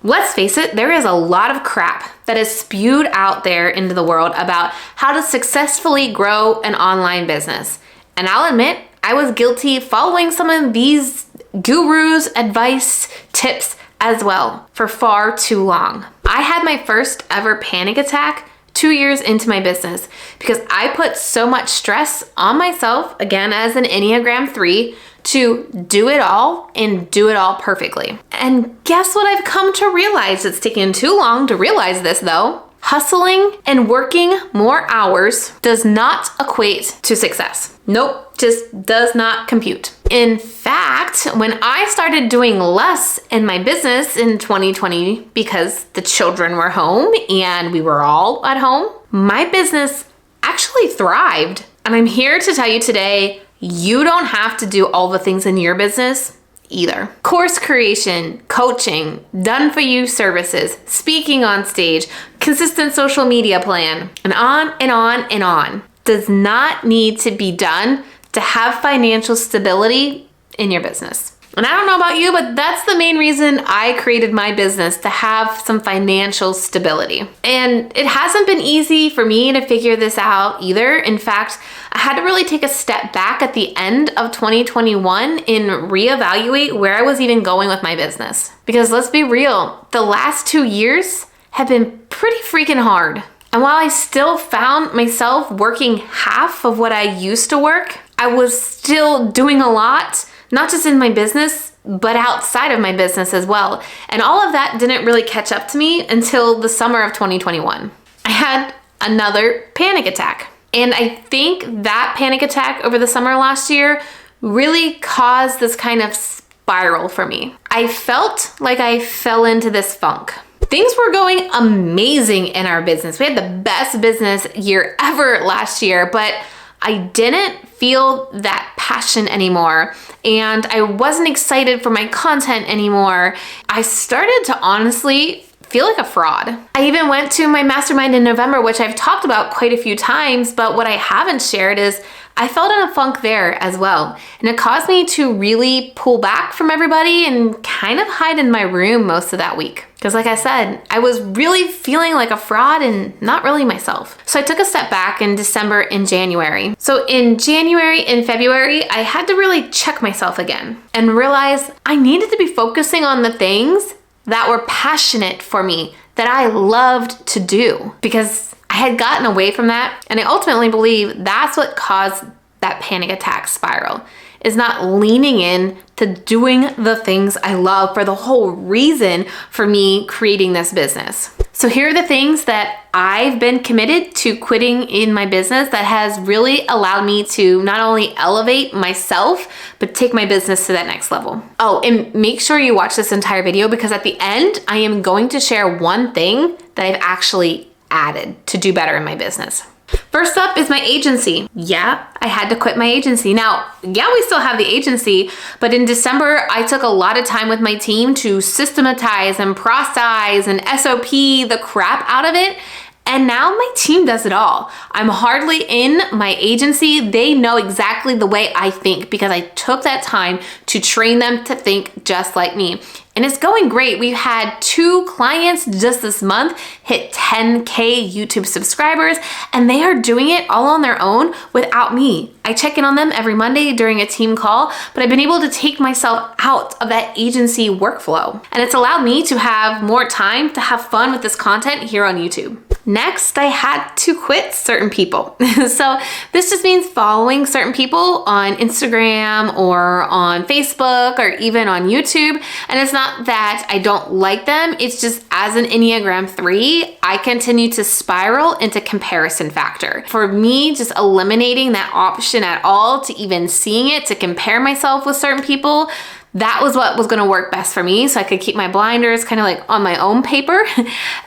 Let's face it, there is a lot of crap that is spewed out there into the world about how to successfully grow an online business. And I'll admit, I was guilty following some of these gurus' advice, tips as well for far too long. I had my first ever panic attack 2 years into my business because I put so much stress on myself, again, as an Enneagram 3, to do it all and do it all perfectly. And guess what I've come to realize? It's taken too long to realize this though. Hustling and working more hours does not equate to success. Nope, just does not compute. In fact, when I started doing less in my business in 2020 because the children were home and we were all at home, my business actually thrived. And I'm here to tell you today, you don't have to do all the things in your business either. Course creation, coaching, done for you services, speaking on stage, consistent social media plan, and on and on and on does not need to be done to have financial stability in your business. And I don't know about you, but that's the main reason I created my business, to have some financial stability. And it hasn't been easy for me to figure this out either. In fact, I had to really take a step back at the end of 2021 and reevaluate where I was even going with my business. Because let's be real, the last 2 years have been pretty freaking hard. And while I still found myself working half of what I used to work, I was still doing a lot, not just in my business, but outside of my business as well. And all of that didn't really catch up to me until the summer of 2021. I had another panic attack. And I think that panic attack over the summer last year really caused this kind of spiral for me. I felt like I fell into this funk. Things were going amazing in our business. We had the best business year ever last year, but I didn't feel that passion anymore, and I wasn't excited for my content anymore. I started to honestly feel like a fraud. I even went to my mastermind in November, which I've talked about quite a few times, but what I haven't shared is I felt in a funk there as well. And it caused me to really pull back from everybody and kind of hide in my room most of that week. Because like I said, I was really feeling like a fraud and not really myself. So I took a step back in December and January. So in January and February, I had to really check myself again and realize I needed to be focusing on the things that were passionate for me, that I loved to do, because I had gotten away from that. And I ultimately believe that's what caused that panic attack spiral, is not leaning in to doing the things I love for the whole reason for me creating this business. So here are the things that I've been committed to quitting in my business that has really allowed me to not only elevate myself, but take my business to that next level. Oh, and make sure you watch this entire video, because at the end, I am going to share one thing that I've actually added to do better in my business. First up is my agency. Yeah, I had to quit my agency. Now, yeah, we still have the agency, but in December, I took a lot of time with my team to systematize and process and SOP the crap out of it. And now my team does it all. I'm hardly in my agency. They know exactly the way I think because I took that time to train them to think just like me. And it's going great. We've had 2 clients just this month hit 10K YouTube subscribers, and they are doing it all on their own without me. I check in on them every Monday during a team call, but I've been able to take myself out of that agency workflow. And it's allowed me to have more time to have fun with this content here on YouTube. Next, I had to quit certain people. So this just means following certain people on Instagram or on Facebook or even on YouTube. And it's not that I don't like them. It's just as an Enneagram 3, I continue to spiral into comparison factor. For me, just eliminating that option at all to even seeing it, to compare myself with certain people, that was what was gonna work best for me, so I could keep my blinders kind of like on my own paper.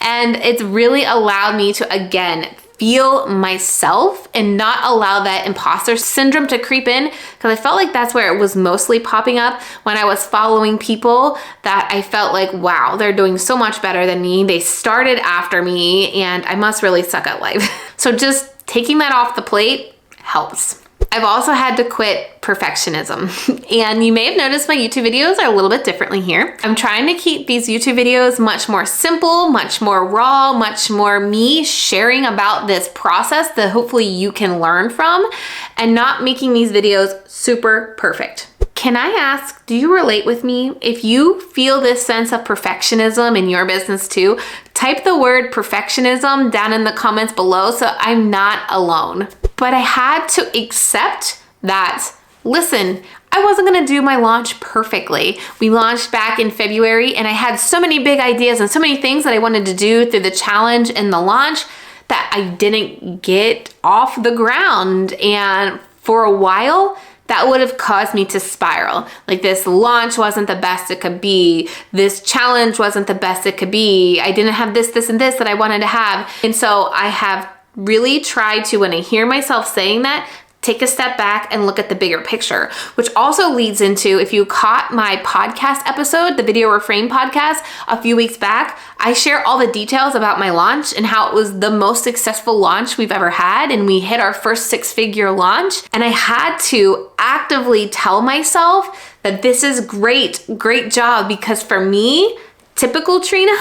And it's really allowed me to, again, feel myself and not allow that imposter syndrome to creep in, because I felt like that's where it was mostly popping up when I was following people that I felt like, wow, they're doing so much better than me. They started after me and I must really suck at life. So just taking that off the plate helps. I've also had to quit perfectionism. And you may have noticed my YouTube videos are a little bit differently here. I'm trying to keep these YouTube videos much more simple, much more raw, much more me sharing about this process that hopefully you can learn from, and not making these videos super perfect. Can I ask, do you relate with me? If you feel this sense of perfectionism in your business too, type the word perfectionism down in the comments below so I'm not alone. But I had to accept that, listen, I wasn't gonna do my launch perfectly. We launched back in February and I had so many big ideas and so many things that I wanted to do through the challenge and the launch that I didn't get off the ground. And for a while, that would have caused me to spiral. Like, this launch wasn't the best it could be. This challenge wasn't the best it could be. I didn't have this, this, and this that I wanted to have. And so I have really tried to, when I hear myself saying that, take a step back and look at the bigger picture, which also leads into, if you caught my podcast episode, the Video Reframe podcast a few weeks back, I share all the details about my launch and how it was the most successful launch we've ever had. And we hit our first 6-figure launch. And I had to actively tell myself that this is great job, because for me, typical Trina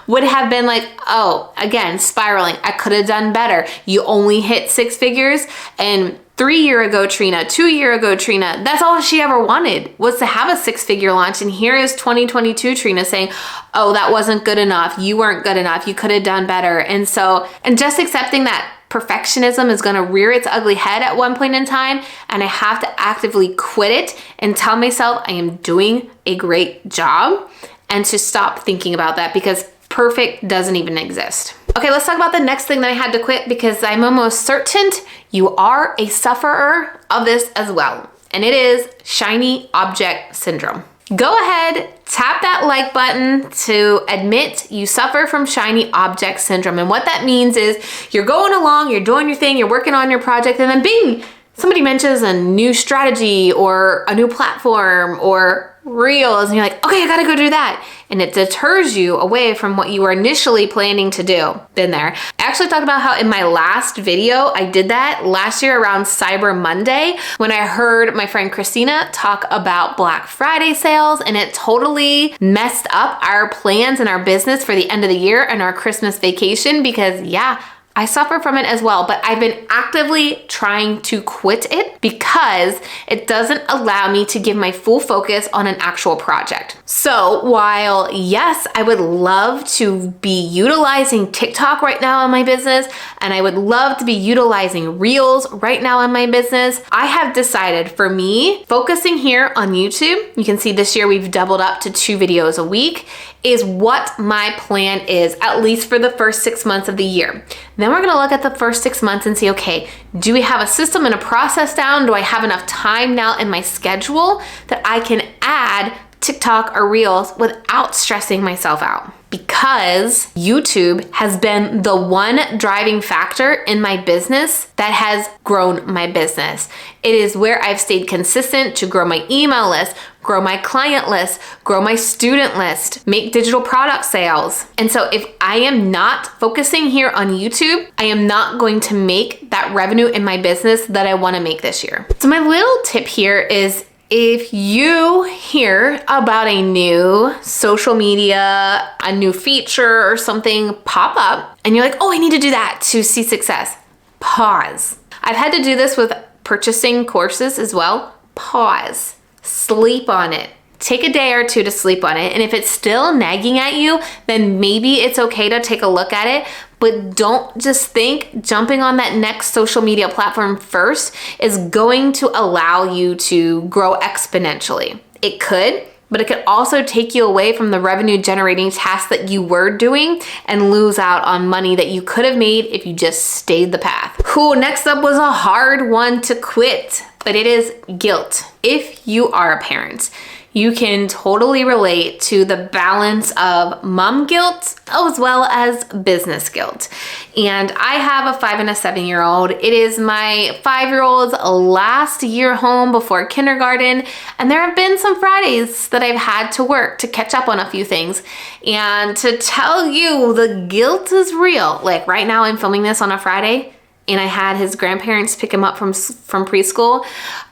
would have been like, oh, again, spiraling. I could have done better. You only hit 6 figures. And 3-year ago Trina, 2-year ago Trina, that's all she ever wanted, was to have a 6-figure launch. And here is 2022 Trina saying, oh, that wasn't good enough. You weren't good enough. You could have done better. And just accepting that perfectionism is going to rear its ugly head at one point in time, and I have to actively quit it and tell myself I am doing a great job, and to stop thinking about that, because perfect doesn't even exist. Okay, let's talk about the next thing that I had to quit, because I'm almost certain you are a sufferer of this as well. And it is shiny object syndrome. Go ahead, tap that like button to admit you suffer from shiny object syndrome. And what that means is you're going along, you're doing your thing, you're working on your project, and then bing, somebody mentions a new strategy or a new platform or Reels, and you're like, okay, I gotta go do that. And it deters you away from what you were initially planning to do. Been there. I actually talked about how in my last video, I did that last year around Cyber Monday, when I heard my friend Christina talk about Black Friday sales, and it totally messed up our plans and our business for the end of the year and our Christmas vacation, because yeah, I suffer from it as well, but I've been actively trying to quit it because it doesn't allow me to give my full focus on an actual project. So while yes, I would love to be utilizing TikTok right now in my business, and I would love to be utilizing Reels right now in my business, I have decided, for me, focusing here on YouTube, you can see this year we've doubled up to 2 videos a week, is what my plan is, at least for the first 6 months of the year. Then we're gonna look at the first 6 months and see, okay, do we have a system and a process down? Do I have enough time now in my schedule that I can add TikTok or Reels without stressing myself out? Because YouTube has been the one driving factor in my business that has grown my business. It is where I've stayed consistent to grow my email list, grow my client list, grow my student list, make digital product sales. And so if I am not focusing here on YouTube, I am not going to make that revenue in my business that I want to make this year. So my little tip here is, if you hear about a new social media, a new feature or something pop up, and you're like, oh, I need to do that to see success, pause. I've had to do this with purchasing courses as well. Pause, sleep on it. Take a day or 2 to sleep on it. And if it's still nagging at you, then maybe it's okay to take a look at it. But don't just think jumping on that next social media platform first is going to allow you to grow exponentially. It could, but it could also take you away from the revenue generating tasks that you were doing and lose out on money that you could have made if you just stayed the path. Cool, next up was a hard one to quit, but it is guilt. If you are a parent, you can totally relate to the balance of mom guilt as well as business guilt. And I have a 5 and a 7-year-old. It is my 5-year-old's last year home before kindergarten. And there have been some Fridays that I've had to work to catch up on a few things. And to tell you, the guilt is real. Like right now I'm filming this on a Friday. and I had his grandparents pick him up from preschool,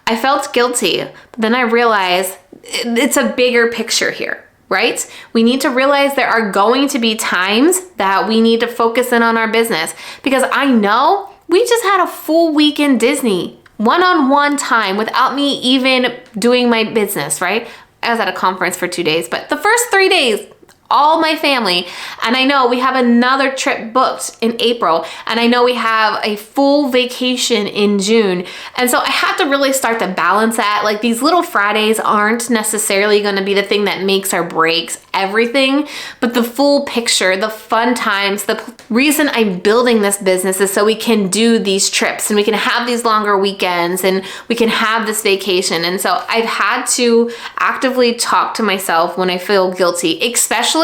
I felt guilty. But then I realized it's a bigger picture here, right? We need to realize there are going to be times that we need to focus in on our business, because I know we just had a full week in Disney, one-on-one time without me even doing my business, right? I was at a conference for 2 days, but the first 3 days, all my family. And I know we have another trip booked in April, and I know we have a full vacation in June. And so I have to really start to balance that. Like, these little Fridays aren't necessarily going to be the thing that makes or breaks everything, but the full picture, the fun times, the reason I'm building this business is so we can do these trips and we can have these longer weekends and we can have this vacation. And so I've had to actively talk to myself when I feel guilty, especially,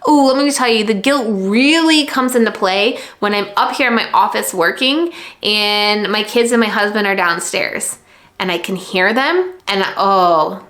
let me tell you, the guilt really comes into play when I'm up here in my office working and my kids and my husband are downstairs and I can hear them, and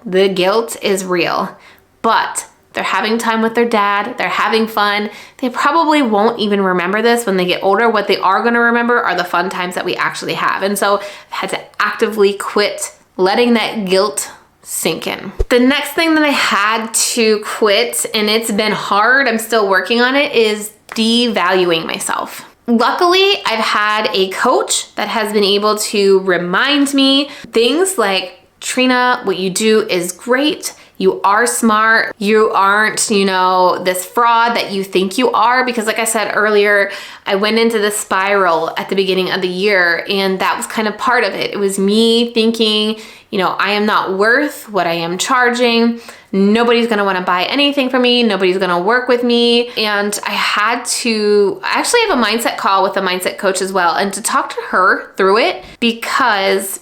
the guilt is real. But they're having time with their dad, they're having fun. They probably won't even remember this when they get older. What they are gonna remember are the fun times that we actually have. And so I had to actively quit letting that guilt sink in. The next thing that I had to quit, and it's been hard, I'm still working on it, is devaluing myself. Luckily, I've had a coach that has been able to remind me things like, Trina, what you do is great. You are smart. You aren't, this fraud that you think you are. Because like I said earlier, I went into this spiral at the beginning of the year, and that was kind of part of it. It was me thinking, I am not worth what I am charging. Nobody's gonna wanna buy anything from me. Nobody's gonna work with me. And I actually have a mindset call with a mindset coach as well, and to talk to her through it, because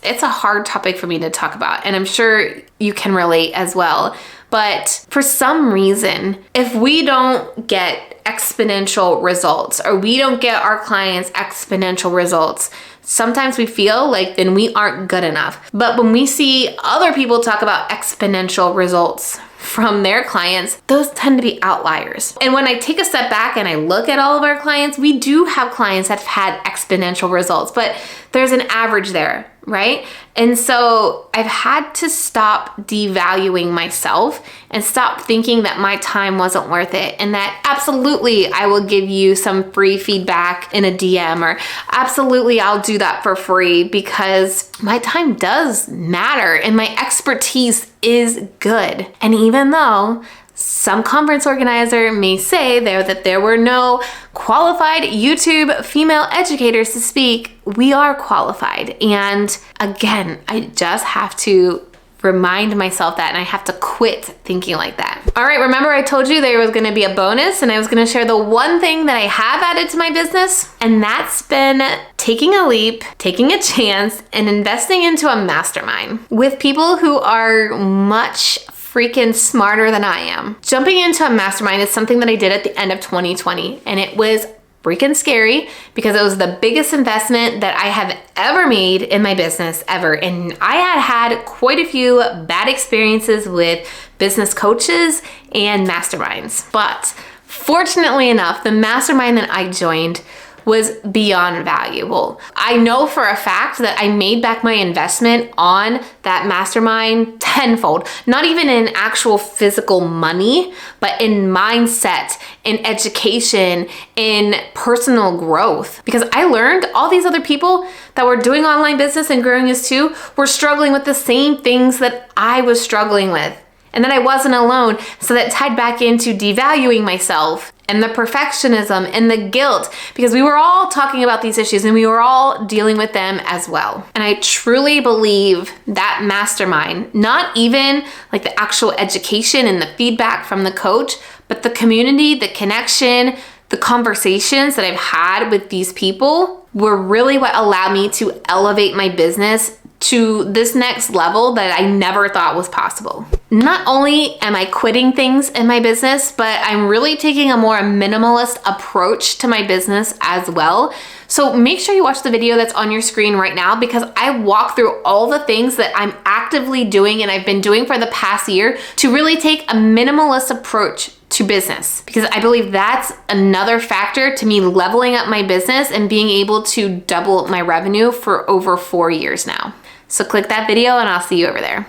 it's a hard topic for me to talk about, and I'm sure you can relate as well. But for some reason, if we don't get exponential results, or we don't get our clients exponential results, sometimes we feel like then we aren't good enough. But when we see other people talk about exponential results from their clients, those tend to be outliers. And when I take a step back and I look at all of our clients, we do have clients that have had exponential results, but there's an average there, right? And so I've had to stop devaluing myself and stop thinking that my time wasn't worth it, and that absolutely I will give you some free feedback in a DM, or absolutely I'll do that for free, because my time does matter and my expertise is good. And even though some conference organizer may say that there were no qualified YouTube female educators to speak, we are qualified. And again, I just have to remind myself that, and I have to quit thinking like that. All right, remember I told you there was gonna be a bonus, and I was gonna share the one thing that I have added to my business, and that's been taking a leap, taking a chance, and investing into a mastermind with people who are much freaking smarter than I am. Jumping into a mastermind is something that I did at the end of 2020, and it was freaking scary because it was the biggest investment that I have ever made in my business ever. And I had quite a few bad experiences with business coaches and masterminds. But fortunately enough, the mastermind that I joined was beyond valuable. I know for a fact that I made back my investment on that mastermind tenfold, not even in actual physical money, but in mindset, in education, in personal growth. Because I learned all these other people that were doing online business and growing as too were struggling with the same things that I was struggling with. And then I wasn't alone. So that tied back into devaluing myself and the perfectionism and the guilt, because we were all talking about these issues and we were all dealing with them as well. And I truly believe that mastermind, not even like the actual education and the feedback from the coach, but the community, the connection, the conversations that I've had with these people were really what allowed me to elevate my business to this next level that I never thought was possible. Not only am I quitting things in my business, but I'm really taking a more minimalist approach to my business as well. So make sure you watch the video that's on your screen right now, because I walk through all the things that I'm actively doing and I've been doing for the past year to really take a minimalist approach to business, because I believe that's another factor to me leveling up my business and being able to double my revenue for over 4 years now. So click that video and I'll see you over there.